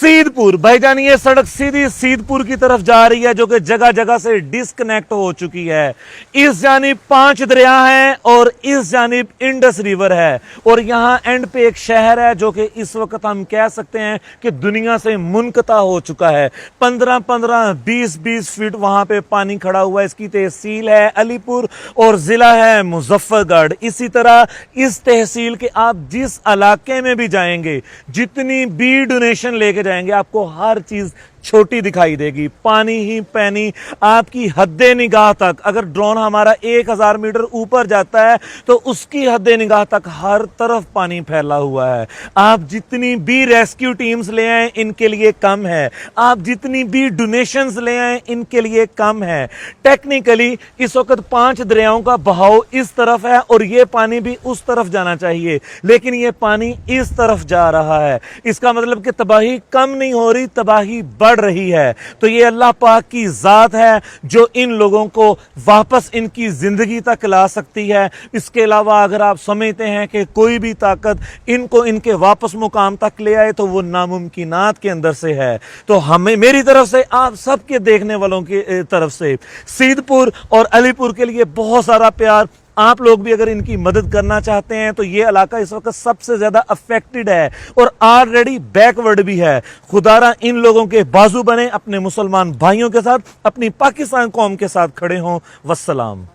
सीदपुर भाईजान, ये सड़क सीधी सीदपुर की तरफ जा रही है जो कि जगह जगह से डिस्कनेक्ट हो चुकी है। इस जानिब 5 दरिया हैं और इस जानिब इंडस रिवर है और यहाँ एंड पे एक शहर है जो कि इस वक्त हम कह सकते हैं कि दुनिया से मुनक़ता हो चुका है। 15-15 20-20 फीट वहां पे पानी खड़ा हुआ है। इसकी तहसील है अलीपुर और जिला है मुजफ्फरगढ़। इसी तरह इस तहसील के आप जिस इलाके में भी जाएंगे, जितनी भी डोनेशन लेके जाएंगे, आपको हर चीज छोटी दिखाई देगी। पानी ही पानी आपकी हद्दे निगाह तक। अगर ड्रोन हमारा 1000 मीटर ऊपर जाता है तो उसकी हद्दे निगाह तक हर तरफ पानी फैला हुआ है। आप जितनी भी रेस्क्यू टीम्स ले आए इनके लिए कम है, आप जितनी भी डोनेशंस ले आए इनके लिए कम है। टेक्निकली इस वक्त 5 दरियाओं का बहाव इस तरफ है और ये पानी भी उस तरफ जाना चाहिए, लेकिन ये पानी इस तरफ जा रहा है। इसका मतलब कि तबाही कम नहीं हो रही, तबाही बढ़ रही है। तो ये अल्लाह पाक की जात है जो इन लोगों को वापस इनकी जिंदगी तक ला सकती है। इसके अलावा अगर आप समझते हैं कि कोई भी ताकत इनको इनके वापस मुकाम तक ले आए तो वो नामुमकिनात के अंदर से है। तो हमें, मेरी तरफ से, आप सबके देखने वालों की तरफ से सीदपुर और अलीपुर के लिए बहुत सारा प्यार। आप लोग भी अगर इनकी मदद करना चाहते हैं तो ये इलाका इस वक्त सबसे ज्यादा अफेक्टेड है और ऑलरेडी बैकवर्ड भी है। खुदारा इन लोगों के बाजू बने, अपने मुसलमान भाइयों के साथ, अपनी पाकिस्तान कौम के साथ खड़े हों। वस्सलाम।